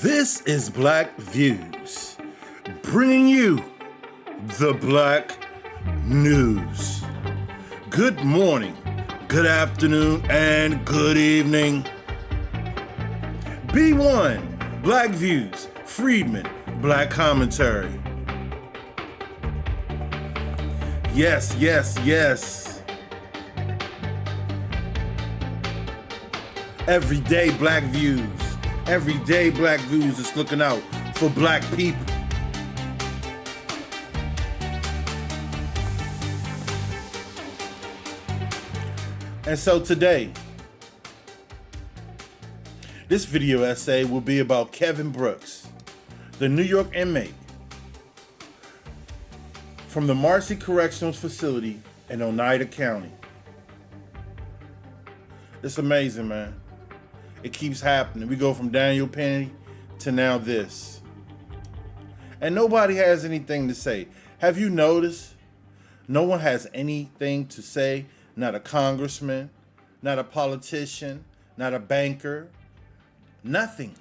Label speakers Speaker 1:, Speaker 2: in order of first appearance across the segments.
Speaker 1: This is Black Views, bringing you the Black News. Good morning, good afternoon, and good evening. B1, Black Views, Friedman, Black Commentary. Yes, yes, yes. Everyday Black Views. Everyday Black Views is looking out for Black people. And so today, this video essay will be about Kevin Brooks, the New York inmate from the Marcy Correctional Facility in Oneida County. It's amazing, man. It keeps happening. We go from Daniel Penny to now this. And nobody has anything to say. Have you noticed? No one has anything to say. Not a congressman, not a politician, not a banker, nothing.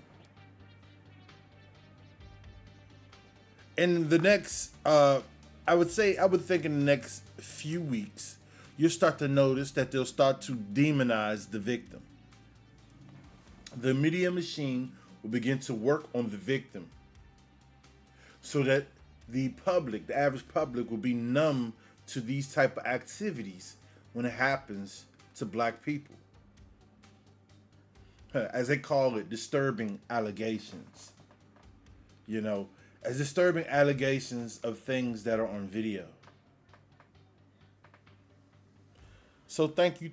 Speaker 1: In the next, I would think in the next few weeks, you'll start to notice that they'll start to demonize the victim. The media machine will begin to work on the victim so that the public, the average public, will be numb to these type of activities when it happens to Black people. As they call it, disturbing allegations. You know, as disturbing allegations of things that are on video. So thank you.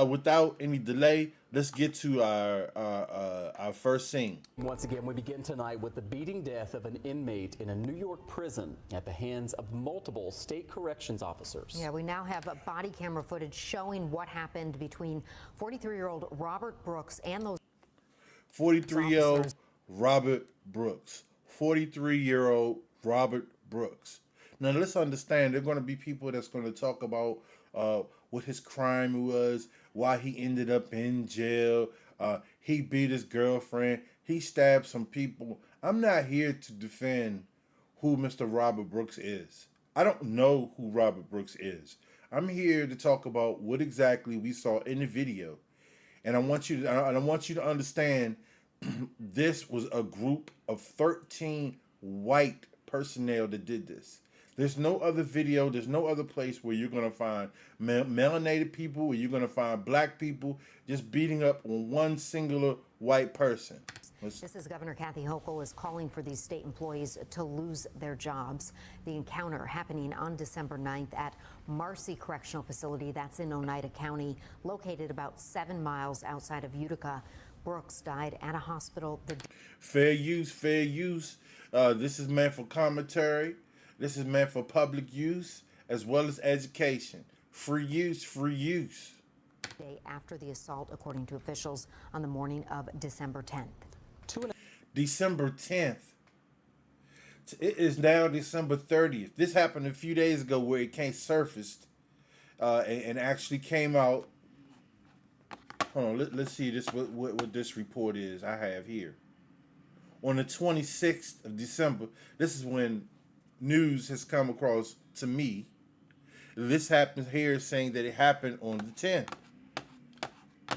Speaker 1: Without any delay, let's get to our first scene.
Speaker 2: Once again, we begin tonight with the beating death of an inmate in a New York prison at the hands of multiple state corrections officers.
Speaker 3: Yeah, we now have body camera footage showing what happened between 43-year-old Robert Brooks and those
Speaker 1: 43-year-old Robert Brooks. 43-year-old Robert Brooks. Now let's understand, there are going to be people that's going to talk about what his crime was, why he ended up in jail. He beat his girlfriend. He stabbed some people. I'm not here to defend who Mr. Robert Brooks is. I don't know who Robert Brooks is. I'm here to talk about what exactly we saw in the video. And I want you to understand this was a group of 13 white personnel that did this. There's no other video, there's no other place where you're going to find melanated people, where you're going to find Black people just beating up on one singular white person.
Speaker 3: This is Governor Kathy Hochul is calling for these state employees to lose their jobs. The encounter happening on December 9th at Marcy Correctional Facility, that's in Oneida County, located about 7 miles outside of Utica. Brooks died at a hospital.
Speaker 1: Fair use, fair use. This is meant for commentary. This is meant for public use as well as education. Free use, free use.
Speaker 3: Day after the assault, according to officials, on the morning of December 10th.
Speaker 1: December 10th. It is now December 30th. This happened a few days ago where it surfaced and actually came out. Hold on, let's see this what this report is I have here. On the 26th of December, this is when news has come across to me. This happens here saying that it happened on the 10th.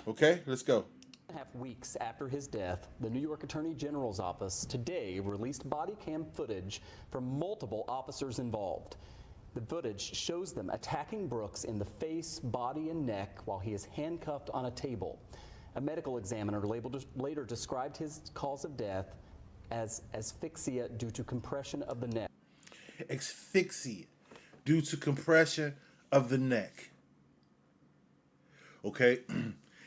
Speaker 1: Okay, let's go.
Speaker 2: 2.5 weeks after his death, the New York Attorney General's office today released body cam footage from multiple officers involved. The footage shows them attacking Brooks in the face, body, and neck while he is handcuffed on a table. A medical examiner later described his cause of death as asphyxia due to compression of the neck.
Speaker 1: Asphyxia due to compression of the neck. Okay,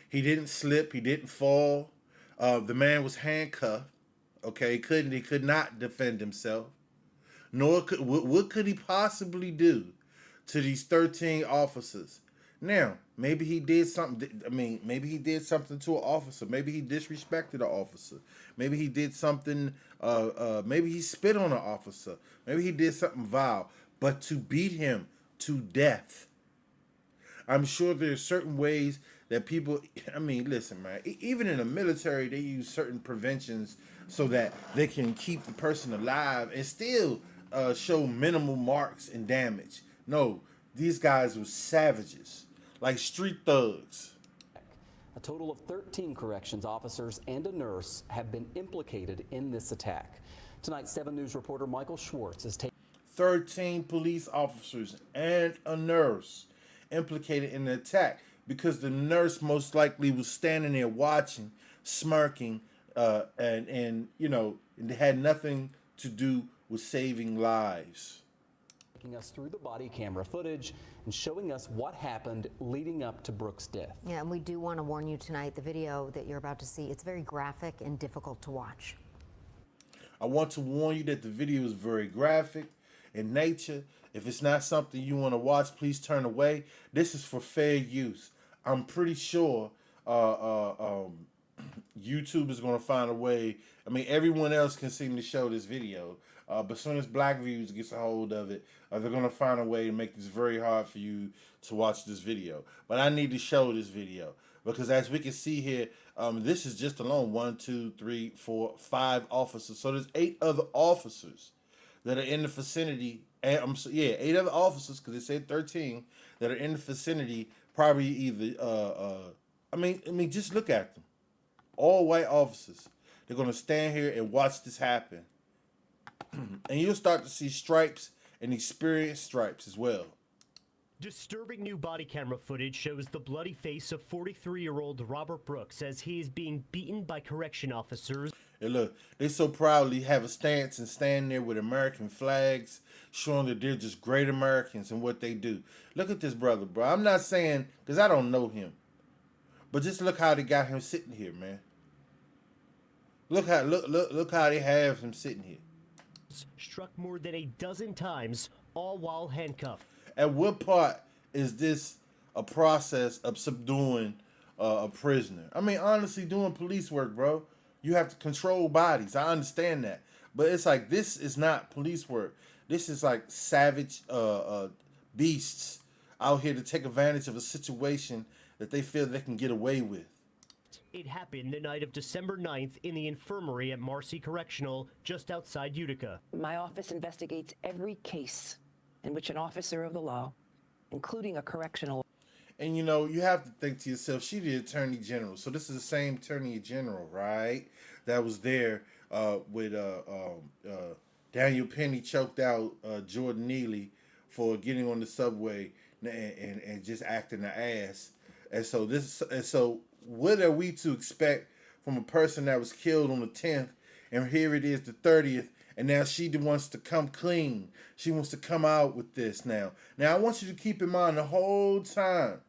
Speaker 1: he didn't slip, he didn't fall. The man was handcuffed. Okay, he could not defend himself. Nor what could he possibly do to these 13 officers? Now, maybe he did something. Maybe he did something to an officer. Maybe he disrespected an officer. Maybe he did something. Maybe he spit on an officer. Maybe he did something vile. But to beat him to death, I'm sure there's certain ways that people, I mean, listen, man, even in the military, they use certain preventions so that they can keep the person alive and still show minimal marks and damage. No, these guys were savages, like street thugs.
Speaker 2: A total of 13 corrections officers and a nurse have been implicated in this attack. Tonight, 7 News reporter Michael Schwartz is taking
Speaker 1: 13 police officers and a nurse implicated in the attack because the nurse most likely was standing there watching, smirking, and it had nothing to do with saving lives.
Speaker 2: us through the body camera footage and showing us what happened leading up to Brooks' death.
Speaker 3: Yeah, and we do want to warn you tonight, the video that you're about to see, it's very graphic and difficult to watch.
Speaker 1: I want to warn you that the video is very graphic in nature. If it's not something you want to watch, please turn away. This is for fair use. I'm pretty sure YouTube is going to find a way. I mean, everyone else can seem to show this video. But as soon as Black Views gets a hold of it, they're going to find a way to make this very hard for you to watch this video. But I need to show this video because as we can see here, this is just alone 1, 2, 3, 4, 5 officers. So there's 8 other officers that are in the vicinity. And 8 other officers because it said 13 that are in the vicinity. Probably either. I mean, just look at them. All white officers. They're going to stand here and watch this happen. And you'll start to see stripes and experienced stripes as well.
Speaker 4: Disturbing new body camera footage shows the bloody face of 43-year-old Robert Brooks as he is being beaten by correction officers.
Speaker 1: And look, they so proudly have a stance and stand there with American flags, showing that they're just great Americans and what they do. Look at this brother, bro. I'm not saying, because I don't know him, but just look how they got him sitting here, man. Look how they have him sitting here.
Speaker 4: Struck more than a dozen times, all while handcuffed.
Speaker 1: At what part is this a process of subduing a prisoner? I mean, honestly, doing police work, bro. You have to control bodies. I understand that. But it's like, this is not police work. This is like savage beasts out here to take advantage of a situation that they feel they can get away with.
Speaker 4: It happened the night of December 9th in the infirmary at Marcy Correctional, just outside Utica.
Speaker 5: My office investigates every case in which an officer of the law, including a correctional.
Speaker 1: And you have to think to yourself, she the attorney general. So this is the same attorney general, right? That was there with Daniel Penny choked out Jordan Neely for getting on the subway and just acting an ass. And so what are we to expect from a person that was killed on the 10th, and here it is the 30th, and now she wants to come clean. She wants to come out with this now. Now, I want you to keep in mind the whole time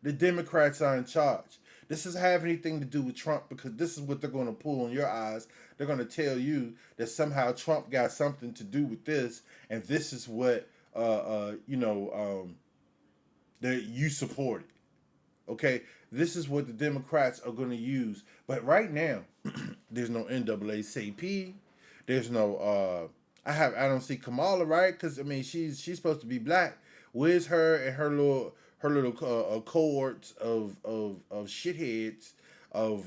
Speaker 1: the Democrats are in charge. This doesn't have anything to do with Trump because this is what they're going to pull on your eyes. They're going to tell you that somehow Trump got something to do with this, and this is what, that you supported. Okay, this is what the Democrats are going to use. But right now, there's no NAACP. There's no. I don't see Kamala, right? Because I mean, she's supposed to be black. Where's her and her little cohorts of shitheads of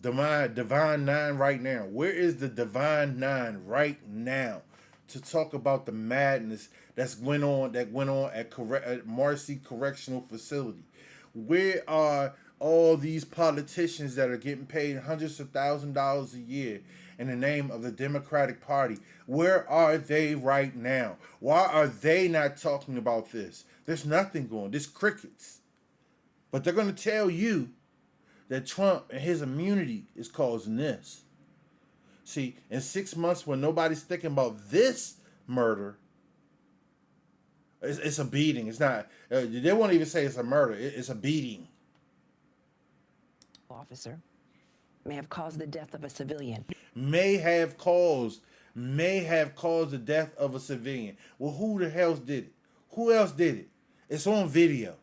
Speaker 1: Divine Nine right now? Where is the Divine Nine right now to talk about the madness that went on at Marcy Correctional Facility? Where are all these politicians that are getting paid hundreds of thousands of dollars a year in the name of the Democratic Party? Where are they right now? Why are they not talking about this? There's nothing going. There's crickets. But they're going to tell you that Trump and his immunity is causing this. See, in 6 months when nobody's thinking about this murder, it's a beating. It's not. They won't even say it's a murder. It's a beating.
Speaker 5: Officer may have caused the death of a civilian.
Speaker 1: May have caused the death of a civilian. Well, who the hell did it? Who else did it? It's on video.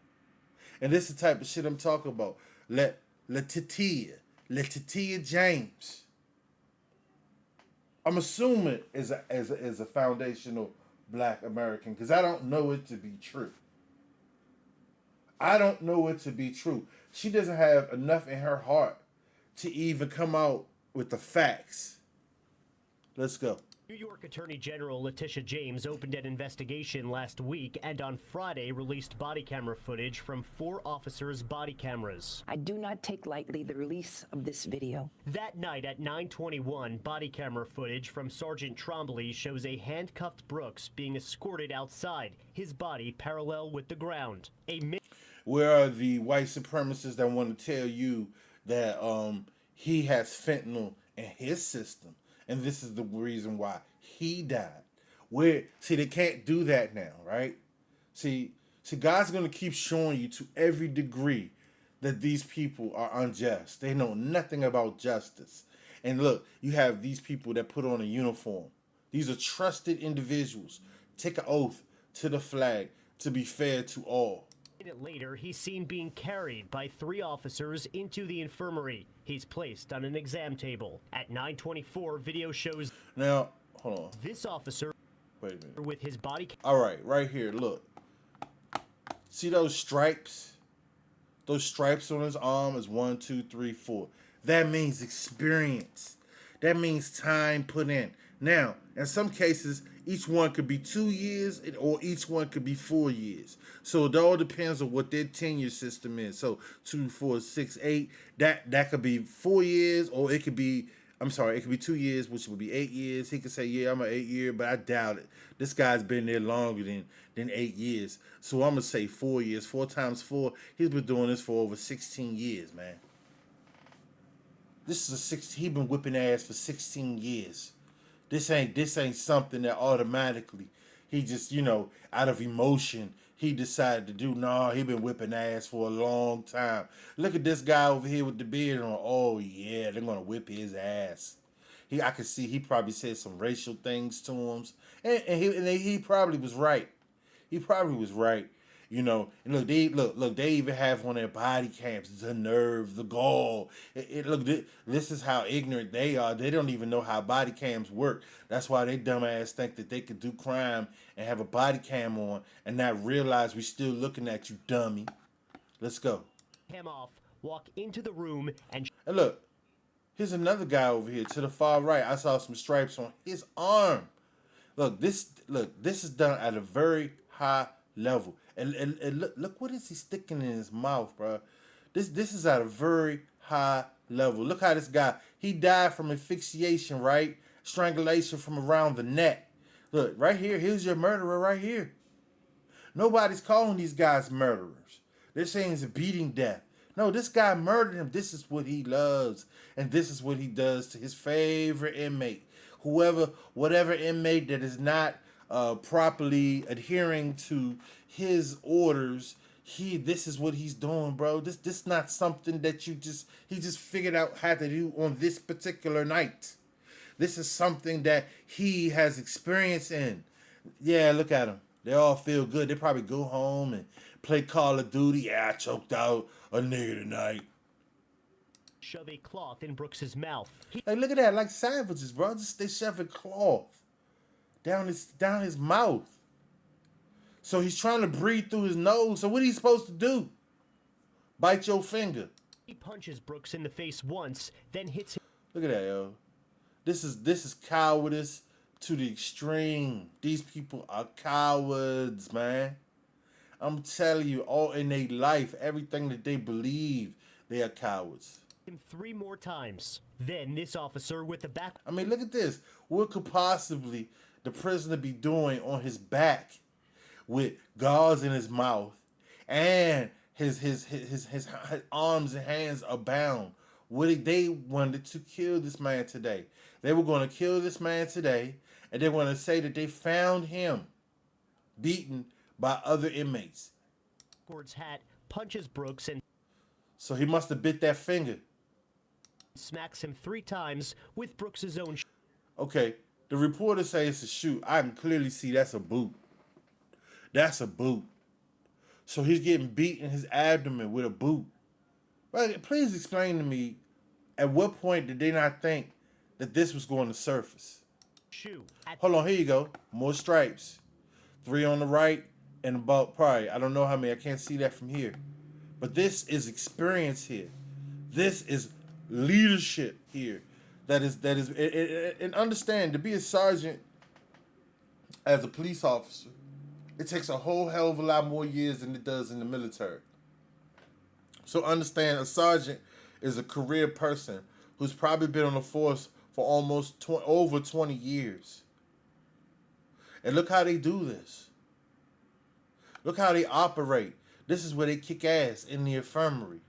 Speaker 1: And this is the type of shit I'm talking about. Letitia James. I'm assuming is a foundational black American because I don't know it to be true. I don't know it to be true. She doesn't have enough in her heart to even come out with the facts. Let's go.
Speaker 4: New York Attorney General Letitia James opened an investigation last week and on Friday released body camera footage from 4 officers' body cameras.
Speaker 5: I do not take lightly the release of this video.
Speaker 4: That night at 9:21, body camera footage from Sergeant Trombley shows a handcuffed Brooks being escorted outside, his body parallel with the ground.
Speaker 1: Where are the white supremacists that want to tell you that he has fentanyl in his system, and this is the reason why he died? Where see they can't do that now, right? See, God's gonna keep showing you to every degree that these people are unjust. They know nothing about justice. And look, you have these people that put on a uniform. These are trusted individuals. Take an oath to the flag to be fair to all.
Speaker 4: A minute later, he's seen being carried by 3 officers into the infirmary. He's placed on an exam table. At 9:24, video shows
Speaker 1: Now, hold on.
Speaker 4: this officer
Speaker 1: Wait a minute.
Speaker 4: with his body
Speaker 1: All right, right here, look. See those stripes? Those stripes on his arm is 1, 2, 3, 4. That means experience. That means time put in. Now, in some cases, each one could be 2 years or each one could be 4 years. So it all depends on what their tenure system is. So 2, 4, 6, 8, that could be 4 years, or it could be, I'm sorry, it could be 2 years, which would be 8 years. He could say, yeah, I'm an 8-year, but I doubt it. This guy's been there longer than 8 years. So I'm going to say 4 years. 4 times 4, he's been doing this for over 16 years, man. This is he been whipping ass for 16 years. This ain't something that automatically he just, out of emotion, he decided to do. No, he been whipping ass for a long time. Look at this guy over here with the beard on. Oh yeah, they're gonna whip his ass. I could see he probably said some racial things to him, and he probably was right. He probably was right. And look, they even have on their body cams the nerve, the gall. Look, this is how ignorant they are. They don't even know how body cams work. That's why they dumbass think that they could do crime and have a body cam on and not realize we still looking at you, dummy. Let's go.
Speaker 4: him off, walk into the room, and
Speaker 1: look, here's another guy over here to the far right. I saw some stripes on his arm. Look, this is done at a very high level. And look what is he sticking in his mouth, bro? This is at a very high level. Look how this guy, he died from asphyxiation, right? Strangulation from around the neck. Look, right here, here's your murderer right here. Nobody's calling these guys murderers. They're saying it's a beating death. No, this guy murdered him. This is what he loves. And this is what he does to his favorite inmate. Whatever inmate that is not properly adhering to his orders, this is what he's doing, bro. This not something that he just figured out how to do on this particular night. This is something that he has experience in. Yeah, look at him. They all feel good. They probably go home and play Call of Duty. Yeah, I choked out a nigga tonight.
Speaker 4: shove a cloth in Brooks's mouth.
Speaker 1: Like, look at that, like savages, bro. They shove a cloth down his mouth. So he's trying to breathe through his nose. So what are you supposed to do? Bite your finger.
Speaker 4: He punches Brooks in the face once, then hits him.
Speaker 1: Look at that, yo. This is cowardice to the extreme. These people are cowards, man. I'm telling you, all in their life, everything that they believe, they are cowards.
Speaker 4: Him 3 more times. Then this officer with the back.
Speaker 1: I mean, look at this. What could possibly the prisoner be doing on his back with gauze in his mouth and his arms and hands are bound? They wanted to kill this man today. They were going to kill this man today, and they want to say that they found him beaten by other inmates.
Speaker 4: Backwards hat punches Brooks and
Speaker 1: So he must have bit that finger.
Speaker 4: smacks him 3 times with Brooks's own.
Speaker 1: Okay, the reporter says it's a shoe. I can clearly see that's a boot. That's a boot. So he's getting beat in his abdomen with a boot. Right, please explain to me, at what point did they not think that this was going to surface?
Speaker 4: shoe.
Speaker 1: Hold on, here you go. More stripes. 3 on the right, and about probably, I don't know how many, I can't see that from here. But this is experience here. This is leadership here. And understand, to be a sergeant as a police officer, it takes a whole hell of a lot more years than it does in the military. So understand, a sergeant is a career person who's probably been on the force for almost over 20 years. And look how they do this. Look how they operate. This is where they kick ass, in the infirmary.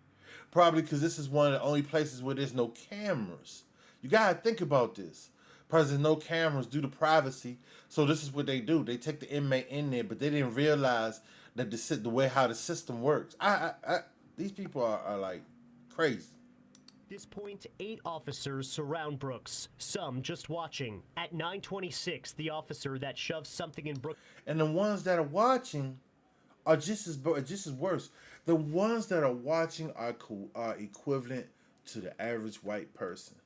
Speaker 1: Probably because this is one of the only places where there's no cameras. You gotta think about this. Because there's no cameras due to privacy. So this is what they do. They take the inmate in there, but they didn't realize that the way how the system works. These people are like crazy.
Speaker 4: At this point, 8 officers surround Brooks, some just watching. At 9:26, the officer that shoves something in Brooks'
Speaker 1: And the ones that are watching are just as worse. The ones that are watching are equivalent to the average white person,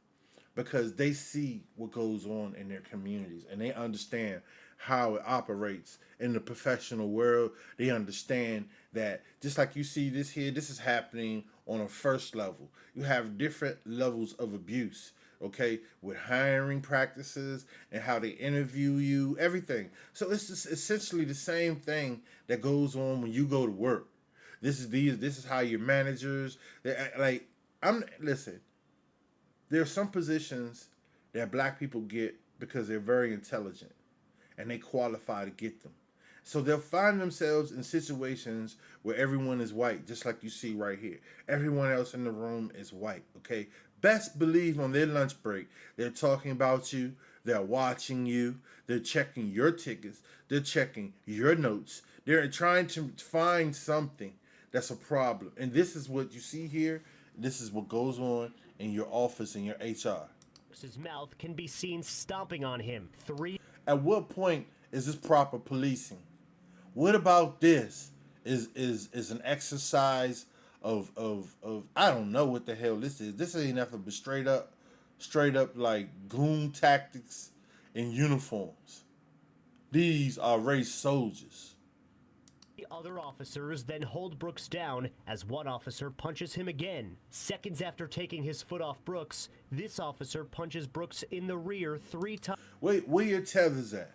Speaker 1: because they see what goes on in their communities and they understand how it operates in the professional world. They understand that just like you see this here, this is happening on a first level. You have different levels of abuse, okay, with hiring practices and how they interview you, everything. So it's just essentially the same thing that goes on when you go to work. This is how your managers, listen, there are some positions that black people get because they're very intelligent and they qualify to get them. So they'll find themselves in situations where everyone is white, just like you see right here. Everyone else in the room is white, okay? Best believe on their lunch break, they're talking about you, they're watching you, they're checking your tickets, they're checking your notes, they're trying to find something that's a problem. And this is what you see here. This is what goes on in your office, in your HR.
Speaker 4: mouth can be seen stomping on him. 3
Speaker 1: At what point is this proper policing? What about this is an exercise of I don't know what the hell this is. This ain't nothing but straight up like goon tactics in uniforms. These are race soldiers.
Speaker 4: other officers then hold Brooks down as one officer punches him again. Seconds after taking his foot off Brooks, this officer punches Brooks in the rear 3 times.
Speaker 1: Wait, where your tethers at?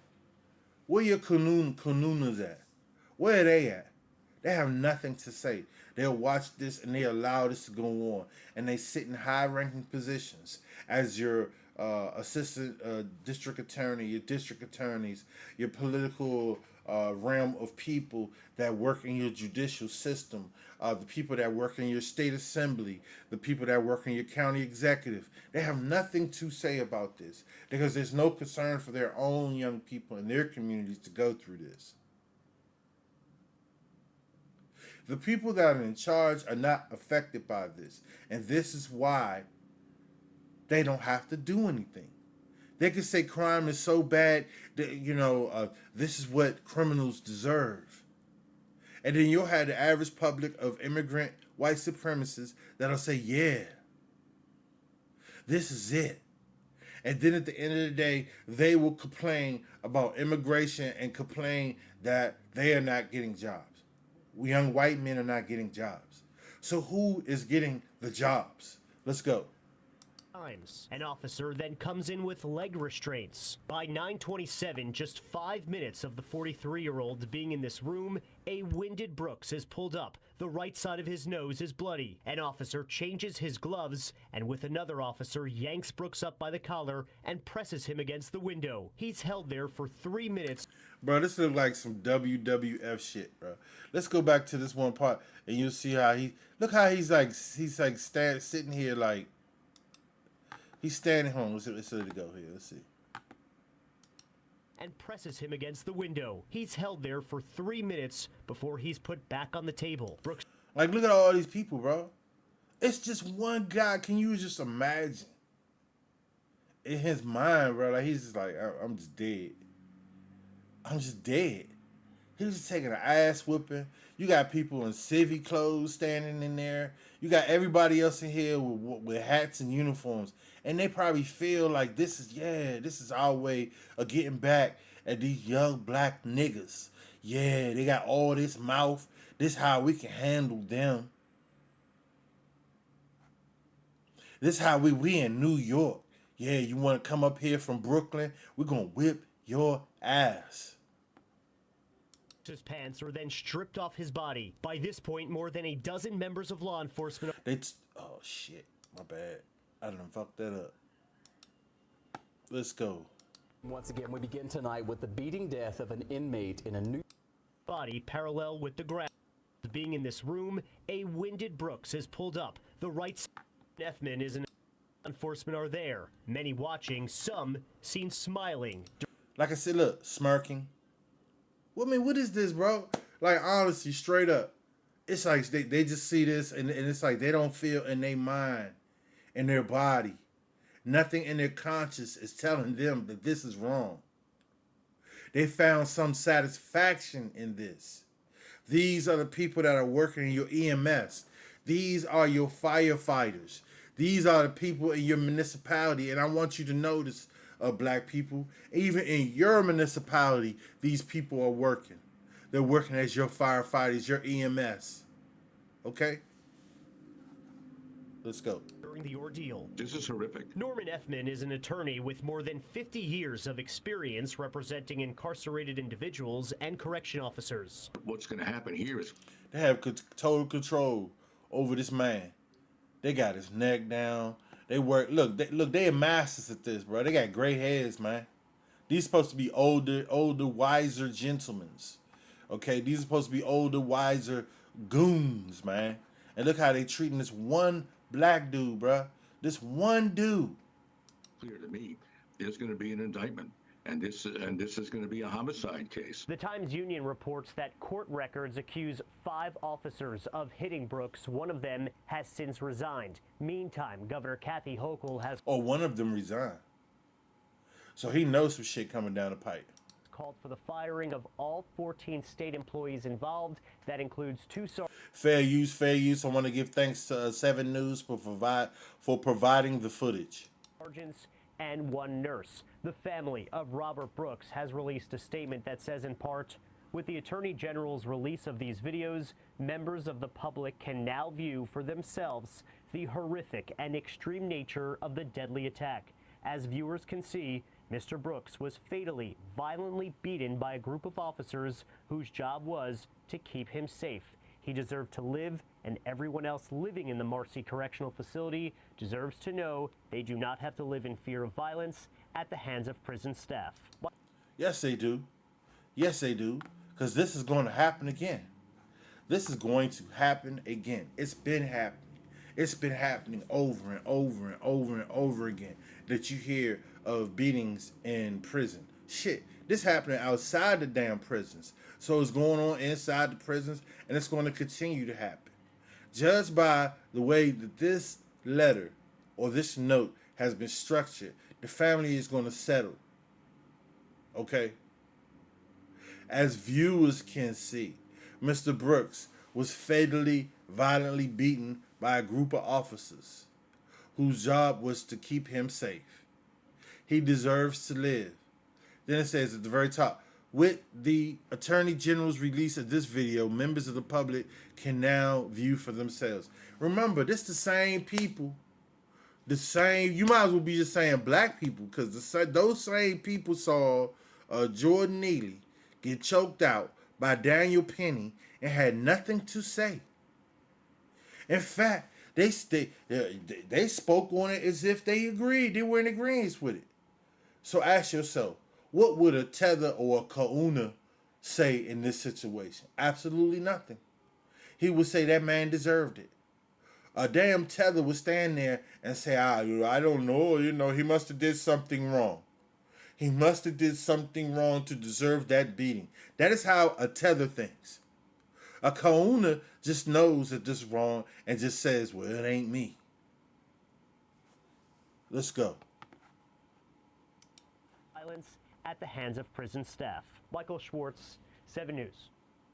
Speaker 1: Where your kanunas at? Where are they at? They have nothing to say. They'll watch this and they allow this to go on. And they sit in high-ranking positions as your assistant district attorney, your district attorneys, your political realm of people that work in your judicial system, the people that work in your state assembly, the people that work in your county executive. They have nothing to say about this because there's no concern for their own young people in their communities to go through this. The people that are in charge are not affected by this. And this is why they don't have to do anything. They can say crime is so bad that, this is what criminals deserve. And then you'll have the average public of immigrant white supremacists that'll say, yeah, this is it. And then at the end of the day, they will complain about immigration and complain that they are not getting jobs. Young white men are not getting jobs. So who is getting the jobs? Let's go.
Speaker 4: An officer then comes in with leg restraints. By 9:27, just 5 minutes of the 43-year-old being in this room, a winded Brooks is pulled up. The right side of his nose is bloody. An officer changes his gloves, and with another officer yanks Brooks up by the collar and presses him against the window. He's held there for 3 minutes.
Speaker 1: Bro, this looks like some WWF shit, bro. Let's go back to this one part, and you'll see how he's sitting here like he's standing home. Let's let it go here. Let's see.
Speaker 4: And presses him against the window. He's held there for 3 minutes before he's put back on the table. Brooks,
Speaker 1: like, look at all these people, bro. It's just one guy. Can you just imagine? In his mind, bro, like he's just like, I'm just dead. I'm just dead. He was just taking an ass whooping. You got people in civvy clothes standing in there. You got everybody else in here with hats and uniforms. And they probably feel like this is our way of getting back at these young black niggas. Yeah, they got all this mouth. This how we can handle them. This how we in New York. Yeah, you want to come up here from Brooklyn? We're going to whip your ass.
Speaker 4: His pants are then stripped off his body. By this point, more than a dozen members of law enforcement.
Speaker 1: Oh, shit. My bad. I done fucked that up. Let's go.
Speaker 2: Once again, we begin tonight with the beating death of an inmate in a New
Speaker 4: Body parallel with the ground. Being in this room, a winded Brooks is pulled up. The right Effman is an enforcement are there. Many watching, some seen smiling.
Speaker 1: Like I said, look, smirking. Well, I mean, what is this, bro? Like, honestly, straight up. It's like they just see this and it's like they don't feel in their mind, in their body. Nothing in their conscience is telling them that this is wrong. They found some satisfaction in this. These are the people that are working in your EMS. These are your firefighters. These are the people in your municipality. And I want you to notice, black people, even in your municipality, these people are working. They're working as your firefighters, your EMS. Okay? Let's go.
Speaker 4: During the ordeal.
Speaker 6: This is horrific.
Speaker 4: Norman Effman is an attorney with more than 50 years of experience representing incarcerated individuals and correction officers.
Speaker 6: What's going to happen here is
Speaker 1: They have total control over this man. They got his neck down. They work. Look, they are masters at this, bro. They got gray hairs, man. These supposed to be older, wiser gentlemen. Okay, these are supposed to be older, wiser goons, man. And look how they treating this one black dude, bro. This one dude.
Speaker 6: clear to me. There's going to be an indictment, and this is going to be a homicide case.
Speaker 4: The Times-Union reports that court records accuse 5 officers of hitting Brooks. One of them has since resigned. Meantime, Governor Kathy Hochul has
Speaker 1: One of them resigned. So he knows some shit coming down the pipe.
Speaker 4: called for the firing of all 14 state employees involved. That includes 2
Speaker 1: Fair use. I want to give thanks to 7 News for providing the footage.
Speaker 4: sergeants and 1 nurse. The family of Robert Brooks has released a statement that says in part, with the Attorney General's release of these videos, members of the public can now view for themselves the horrific and extreme nature of the deadly attack. As viewers can see, Mr. Brooks was fatally, violently beaten by a group of officers whose job was to keep him safe. He deserved to live, and everyone else living in the Marcy Correctional Facility deserves to know they do not have to live in fear of violence at the hands of prison staff.
Speaker 1: Yes, they do. Yes, they do. Because this is going to happen again. This is going to happen again. It's been happening. It's been happening over and over and over and over again that you hear of beatings in prison. Shit, this happening outside the damn prisons. So it's going on inside the prisons, and it's going to continue to happen. Judged by the way that this letter or this note has been structured, the family is going to settle. Okay? As viewers can see, Mr. Brooks was fatally, violently beaten by a group of officers whose job was to keep him safe. He deserves to live. Then it says at the very top, with the Attorney General's release of this video, members of the public can now view for themselves. Remember, this the same people, you might as well be just saying black people, because those same people saw Jordan Neely get choked out by Daniel Penny and had nothing to say. In fact, they spoke on it as if they agreed. They were in agreement with it. So ask yourself, what would a Tether or a Kahuna say in this situation? Absolutely nothing. He would say that man deserved it. A damn Tether would stand there and say, I don't know, he must have did something wrong. He must have did something wrong to deserve that beating. That is how a Tether thinks. A Kahuna just knows that this is wrong and just says, well, it ain't me. Let's go.
Speaker 4: Violence at the hands of prison staff. Michael Schwartz, 7 News.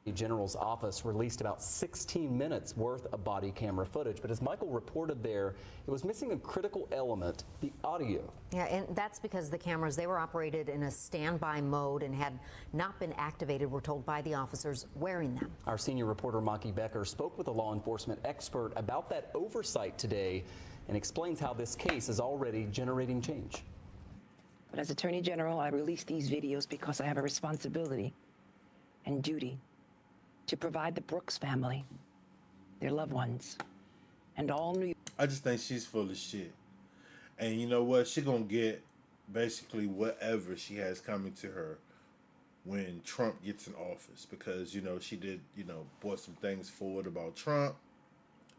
Speaker 2: The General's office released about 16 minutes worth of body camera footage, but as Michael reported there, it was missing a critical element, the audio.
Speaker 3: Yeah, and that's because the cameras, they were operated in a standby mode and had not been activated, we're told, by the officers wearing them.
Speaker 2: Our senior reporter, Maki Becker, spoke with a law enforcement expert about that oversight today and explains how this case is already generating change.
Speaker 5: But as Attorney General, I release these videos because I have a responsibility and duty to provide the Brooks family, their loved ones, and all New York.
Speaker 1: I just think she's full of shit. And you know what? She gonna get basically whatever she has coming to her when Trump gets in office. Because, you know, she did, brought some things forward about Trump.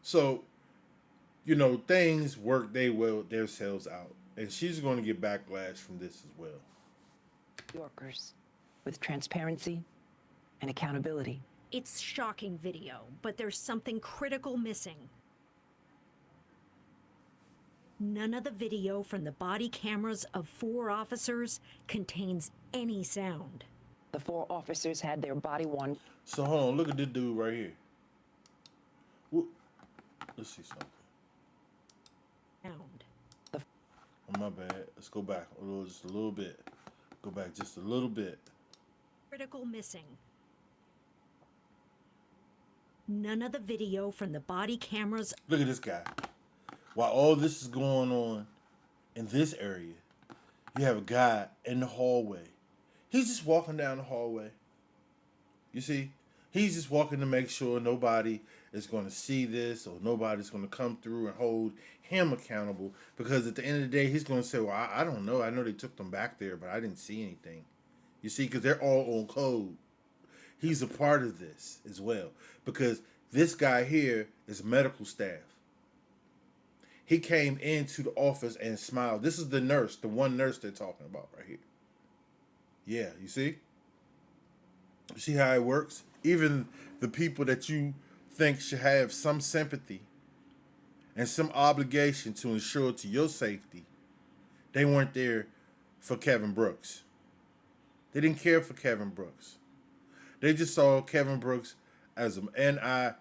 Speaker 1: So, things work themselves out. And she's going to get backlash from this as well.
Speaker 5: New Yorkers with transparency and accountability.
Speaker 7: It's shocking video, but there's something critical missing. None of the video from the body cameras of 4 officers contains any sound.
Speaker 5: The 4 officers had their body worn.
Speaker 1: So hold on, look at this dude right here. Let's see something.
Speaker 7: Sound.
Speaker 1: Oh, my bad. Let's go back just a little bit. Go back just a little bit.
Speaker 7: Critical missing. None of the video from the body cameras.
Speaker 1: Look at this guy. While all this is going on in this area, you have a guy in the hallway. He's just walking down the hallway. You see? He's just walking to make sure nobody is going to see this or nobody's going to come through and hold him accountable. Because at the end of the day, he's going to say, well, I don't know. I know they took them back there, but I didn't see anything. You see? Because they're all on code. He's a part of this as well. Because this guy here is medical staff. He came into the office and smiled. This is the nurse, the one nurse they're talking about right here. Yeah, you see? You see how it works? Even the people that you think should have some sympathy and some obligation to ensure to your safety, they weren't there for Kevin Brooks. They didn't care for Kevin Brooks. They just saw Kevin Brooks as an Nigger,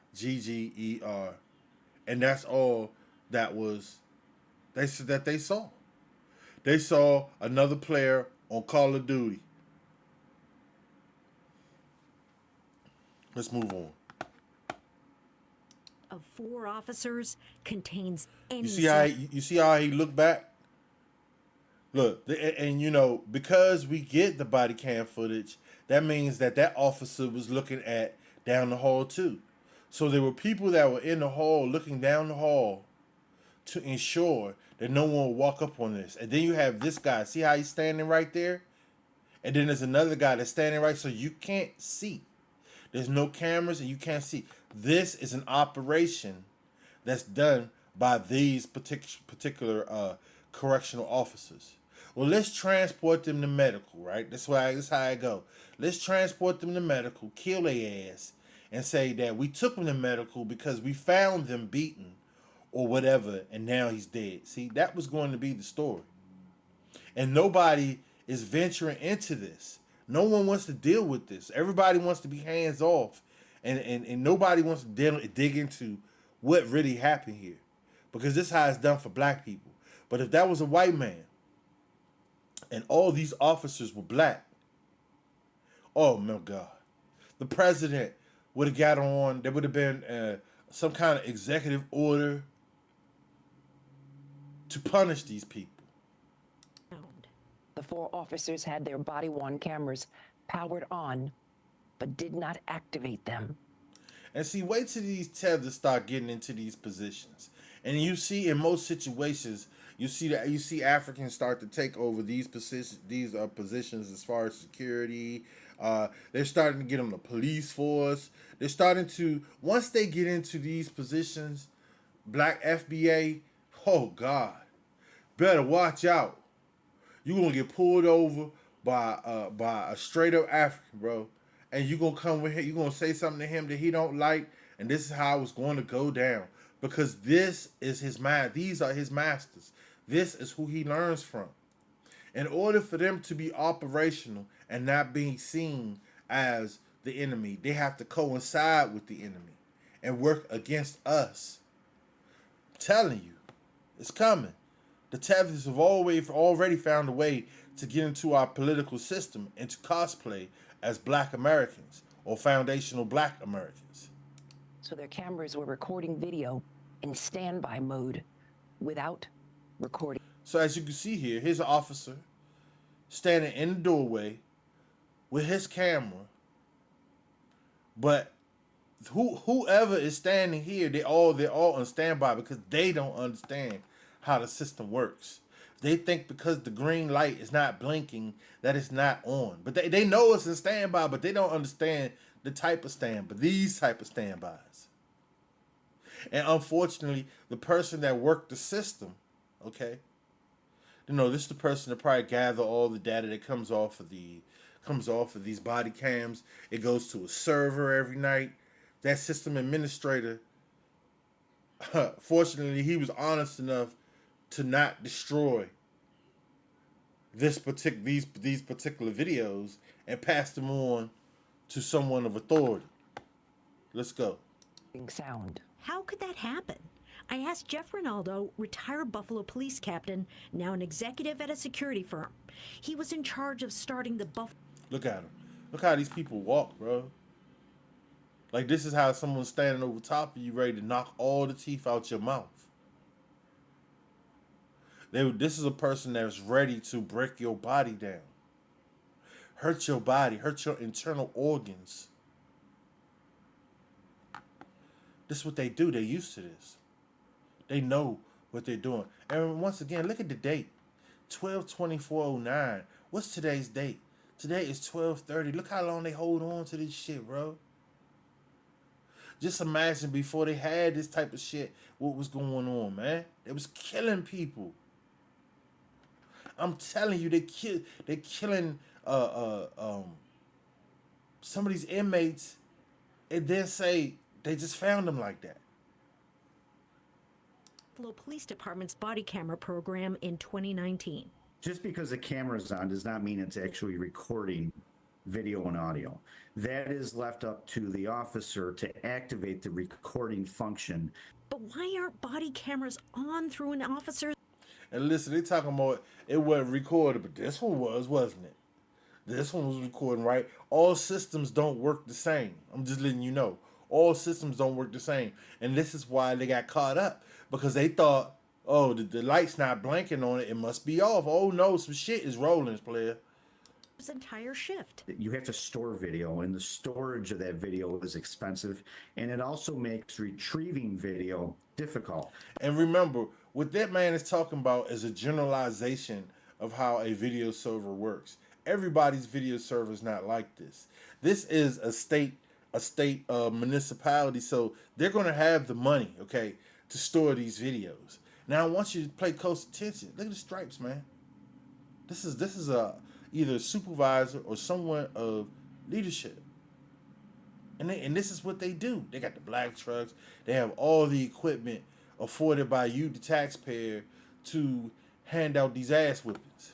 Speaker 1: and that's all that they saw. They saw another player on Call of Duty. Let's move on.
Speaker 7: Of 4 officers contains any.
Speaker 1: You see how he looked back? Look, and because we get the body cam footage, that means that officer was looking at down the hall too. So there were people that were in the hall looking down the hall to ensure that no one would walk up on this. And then you have this guy. See how he's standing right there? And then there's another guy that's standing right so you can't see. There's no cameras and you can't see. This is an operation that's done by these particular correctional officers. Well, let's transport them to medical, right? That's how I go. Let's transport them to medical, kill their ass, and say that we took them to medical because we found them beaten or whatever, and now he's dead. See, that was going to be the story. And nobody is venturing into this. No one wants to deal with this. Everybody wants to be hands off, and nobody wants to dig into what really happened here, because this is how it's done for black people. But if that was a white man and all these officers were black, oh my God, the president would have got on. There would have been some kind of executive order to punish these people.
Speaker 5: The 4 officers had their body-worn cameras powered on, but did not activate them.
Speaker 1: And see, wait till these tethers start getting into these positions. And you see in most situations, you see Africans start to take over these positions as far as security. They're starting to get on the police force. They're starting to, once they get into these positions, black FBA, oh God, better watch out. You're going to get pulled over by a straight up African, bro. And you're going to come with him. You're going to say something to him that he don't like. And this is how it's going to go down. Because this is his mind. These are his masters. This is who he learns from. In order for them to be operational and not being seen as the enemy. They have to coincide with the enemy and work against us. I'm telling you, it's coming. The terrorists have already found a way to get into our political system and to cosplay as Black Americans or foundational Black Americans.
Speaker 5: So their cameras were recording video in standby mode without recording.
Speaker 1: So as you can see here, here's an officer standing in the doorway with his camera. But whoever is standing here, they're all on standby because they don't understand how the system works. They think because the green light is not blinking that it's not on. But they know it's in standby, but they don't understand the type of standby, these type of standbys. And unfortunately, the person that worked the system, okay, this is the person that probably gather all the data that comes off of these body cams. It goes to a server every night. That system administrator, fortunately, he was honest enough to not destroy these particular videos and pass them on to someone of authority. Let's go.
Speaker 5: Sound.
Speaker 7: How could that happen? I asked Jeff Ronaldo, retired Buffalo police captain, now an executive at a security firm. He was in charge of starting the Buffalo.
Speaker 1: Look at him. Look how these people walk, bro. Like, this is how someone's standing over top of you ready to knock all the teeth out your mouth. This is a person that's ready to break your body down. Hurt your body, hurt your internal organs. This is what they do. They're used to this. They know what they're doing. And once again, look at the date. 12/24/09. What's today's date? Today is 12/30. Look how long they hold on to this shit, bro. Just imagine before they had this type of shit, what was going on, man. They was killing people. I'm telling you, they're killing some of these inmates and then say they just found them like that.
Speaker 7: Buffalo Police Department's body camera program in 2019.
Speaker 8: Just because the camera's on does not mean it's actually recording video and audio. That is left up to the officer to activate the recording function.
Speaker 7: But why aren't body cameras on through an officer's?
Speaker 1: And listen, they talking about it wasn't recorded, but this one wasn't it? This one was recording, right? All systems don't work the same. I'm just letting you know. All systems don't work the same. And this is why they got caught up. Because they thought, oh, the light's not blinking on it. It must be off. Oh, no, some shit is rolling, player.
Speaker 7: His entire shift.
Speaker 8: You have to store video, and the storage of that video is expensive. And it also makes retrieving video difficult.
Speaker 1: And remember, what that man is talking about is a generalization of how a video server works. Everybody's video server is not like this. This is a state municipality, so they're going to have the money, okay, to store these videos. Now I want you to pay close attention. Look at the stripes, man. This is either a supervisor or someone of leadership. And this is what they do. They got the black trucks. They have all the equipment afforded by you, the taxpayer, to hand out these ass whippings.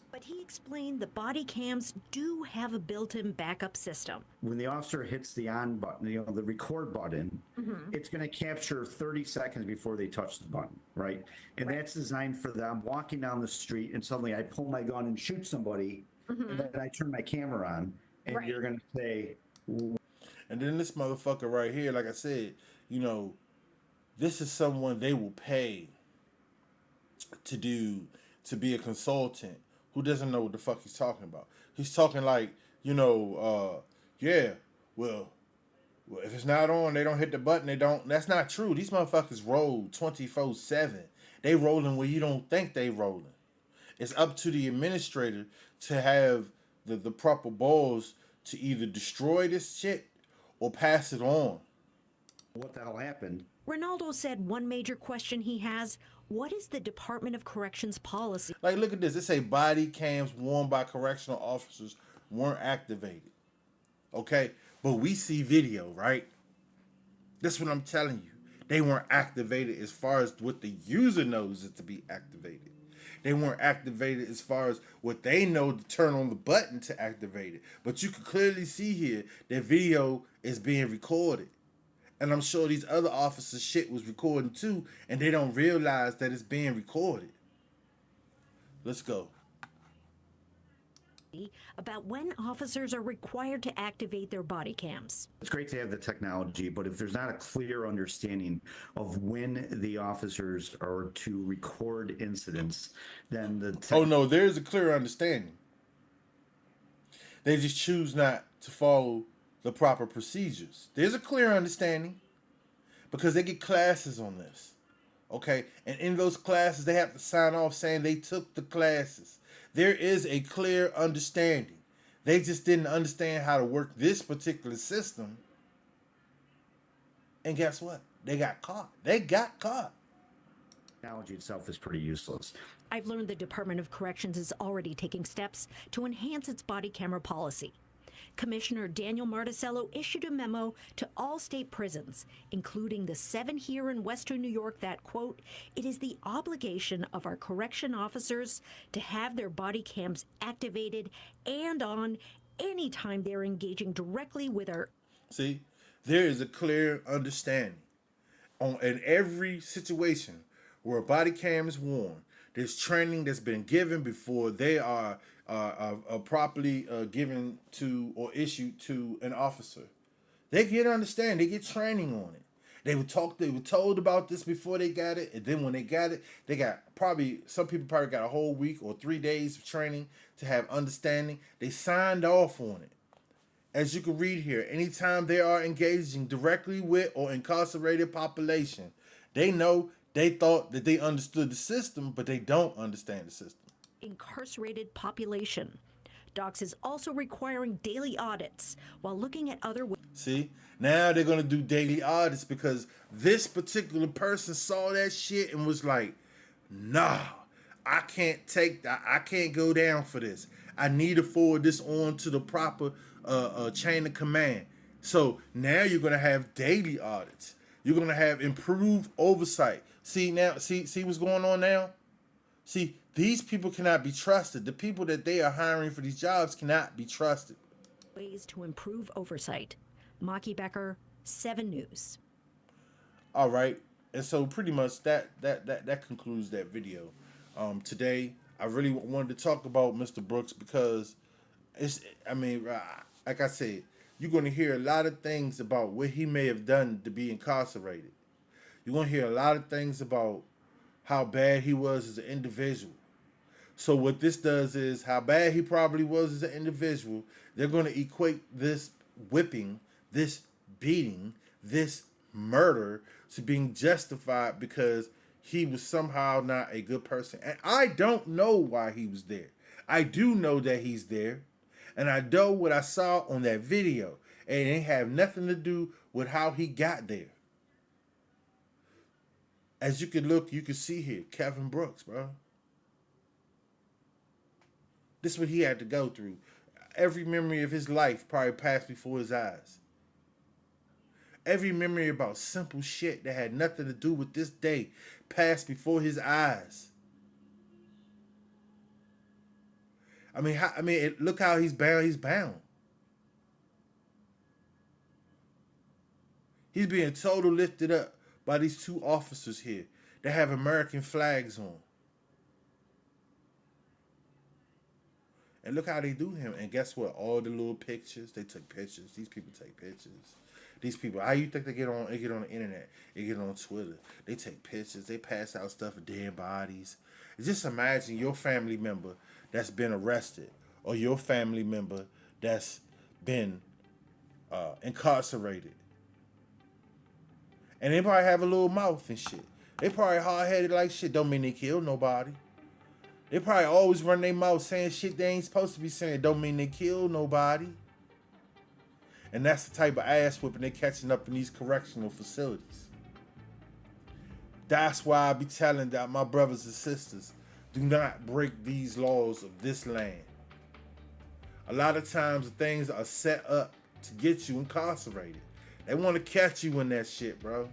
Speaker 7: But he explained the body cams do have a built-in backup system.
Speaker 8: When the officer hits the on button, the record button, it's going to capture 30 seconds before they touch the button, right? And that's designed for them walking down the street and suddenly I pull my gun and shoot somebody, and then I turn my camera on, and you're going to say...
Speaker 1: And then this motherfucker right here, like I said, this is someone they will pay to be a consultant who doesn't know what the fuck he's talking about. He's talking like, well, if it's not on, they don't hit the button, they don't. That's not true. These motherfuckers roll 24/7. They rolling where you don't think they rolling. It's up to the administrator to have the proper balls to either destroy this shit or pass it on.
Speaker 8: What the hell happened?
Speaker 7: Ronaldo said one major question he has, what is the Department of Corrections policy?
Speaker 1: Like, look at this. It say body cams worn by correctional officers weren't activated. Okay? But we see video, right? That's what I'm telling you. They weren't activated as far as what the user knows is to be activated. They weren't activated as far as what they know to turn on the button to activate it. But you can clearly see here that video is being recorded. And I'm sure these other officers shit was recording too, and they don't realize that it's being recorded. Let's go.
Speaker 7: About when officers are required to activate their body cams.
Speaker 8: It's great to have the technology, but if there's not a clear understanding of when the officers are to record incidents, then the
Speaker 1: Oh no, there's a clear understanding. They just choose not to follow the proper procedures. There's a clear understanding because they get classes on this. Okay? And in those classes, they have to sign off saying they took the classes. There is a clear understanding. They just didn't understand how to work this particular system. And guess what? They got caught. They got caught.
Speaker 8: technology itself is pretty useless.
Speaker 7: I've learned the Department of Corrections is already taking steps to enhance its body camera policy. Commissioner Daniel Marticello issued a memo to all state prisons, including the 7 here in Western New York, that, quote, it is the obligation of our correction officers to have their body cams activated and on anytime they're engaging directly with our...
Speaker 1: See, there is a clear understanding. In every situation where a body cam is worn, there's training that's been given before they are properly given to or issued to an officer. They get understand. They get training on it. They were told about this before they got it, and then when they got it, they got some people probably got a whole week or 3 days of training to have understanding. They signed off on it. As you can read here, anytime they are engaging directly with or incarcerated population, they thought that they understood the system, but they don't understand the system.
Speaker 7: Incarcerated population. DOCS is also requiring daily audits while looking at other...
Speaker 1: See, now they're going to do daily audits because this particular person saw that shit and was like, nah, I can't go down for this. I need to forward this on to the proper chain of command. So now you're going to have daily audits. You're going to have improved oversight. See what's going on now? See, these people cannot be trusted. The people that they are hiring for these jobs cannot be trusted.
Speaker 7: Ways to improve oversight. Maki Becker, 7 News.
Speaker 1: All right. And so pretty much that concludes that video. Today, I really wanted to talk about Mr. Brooks because like I said, you're going to hear a lot of things about what he may have done to be incarcerated. You're going to hear a lot of things about how bad he was as an individual. So what this does is how bad he probably was as an individual. They're going to equate this whipping, this beating, this murder to being justified because he was somehow not a good person. And I don't know why he was there. I do know that he's there. And I know what I saw on that video. And it ain't have nothing to do with how he got there. As you can look, you can see here, Kevin Brooks, bro. This is what he had to go through. Every memory of his life probably passed before his eyes. Every memory about simple shit that had nothing to do with this day passed before his eyes. Look how he's bound. He's bound. He's being totally lifted up by these 2 officers here that have American flags on. And look how they do him. And guess what? All the little pictures, they took pictures. These people take pictures. These people, how you think they get on the internet? They get on Twitter. They take pictures. They pass out stuff of dead bodies. Just imagine your family member that's been arrested or your family member that's been incarcerated. And they probably have a little mouth and shit. They probably hard-headed like shit. Don't mean they killed nobody. They probably always run their mouth saying shit they ain't supposed to be saying. Don't mean they killed nobody. And that's the type of ass whipping they catching up in these correctional facilities. That's why I be telling that my brothers and sisters, do not break these laws of this land. A lot of times things are set up to get you incarcerated. They want to catch you in that shit, bro.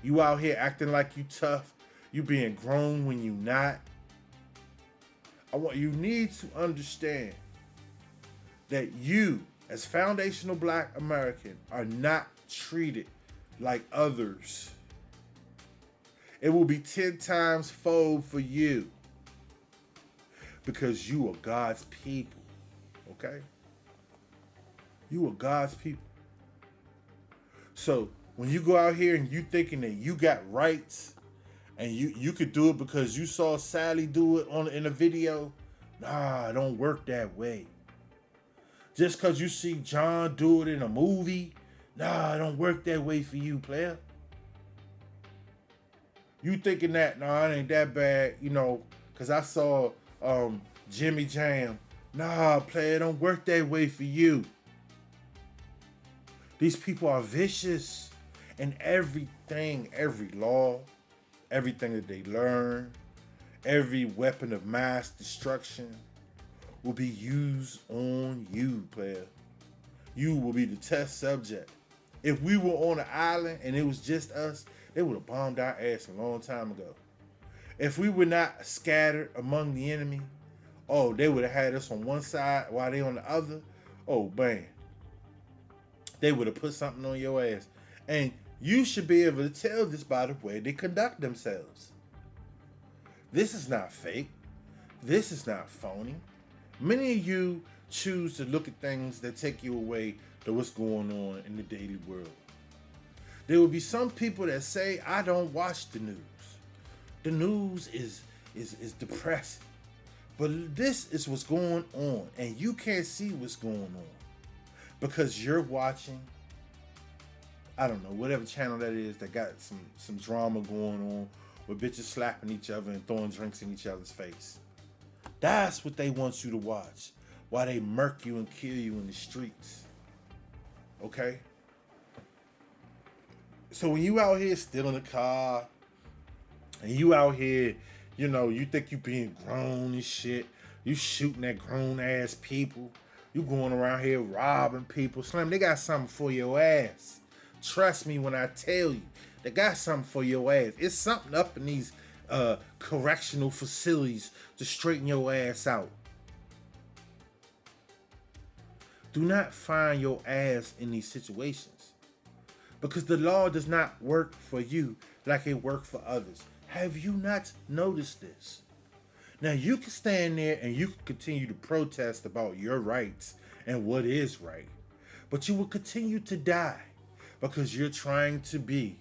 Speaker 1: You out here acting like you tough. You being grown when you not. You need to understand that you, as foundational Black American, are not treated like others. It will be 10 times fold for you because you are God's people, okay? You are God's people. So when you go out here and you thinking that you got rights and you could do it because you saw Sally do it in a video, nah, it don't work that way. Just because you see John do it in a movie, nah, it don't work that way for you, player. You thinking that, nah, it ain't that bad, you know, because I saw Jimmy Jam. Nah, player, it don't work that way for you. These people are vicious, and everything, every law, everything that they learn, every weapon of mass destruction will be used on you, player. You will be the test subject. If we were on an island and it was just us, they would have bombed our ass a long time ago. If we were not scattered among the enemy, oh, they would have had us on one side while they on the other. Oh, man. They would have put something on your ass. And you should be able to tell this by the way they conduct themselves. This is not fake. This is not phony. Many of you choose to look at things that take you away to what's going on in the daily world. There will be some people that say, I don't watch the news. The news is depressing. But this is what's going on, and you can't see what's going on because you're watching, I don't know, whatever channel that is that got some drama going on with bitches slapping each other and throwing drinks in each other's face. That's what they want you to watch while they murk you and kill you in the streets. Okay? So when you out here stealing a car and you out here, you know, you think you being grown and shit, you shooting at grown ass people, you going around here robbing people, Slim, they got something for your ass. Trust me when I tell you, they got something for your ass. It's something up in these correctional facilities to straighten your ass out. Do not find your ass in these situations because the law does not work for you like it worked for others. Have you not noticed this? Now you can stand there and you can continue to protest about your rights and what is right, but you will continue to die because you're trying to be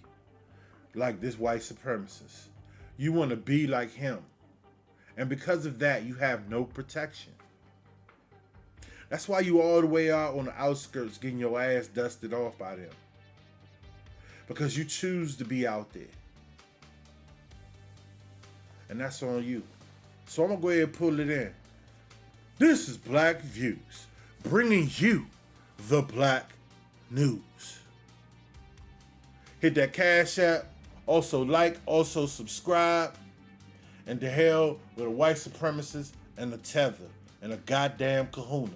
Speaker 1: like this white supremacist. You want to be like him. And because of that, you have no protection. That's why you all the way out on the outskirts getting your ass dusted off by them. Because you choose to be out there. And that's on you. So I'm going to go ahead and pull it in. This is Black Views, bringing you the Black News. Hit that Cash App. Also like, also subscribe. And to hell with a white supremacist and a tether and a goddamn kahuna.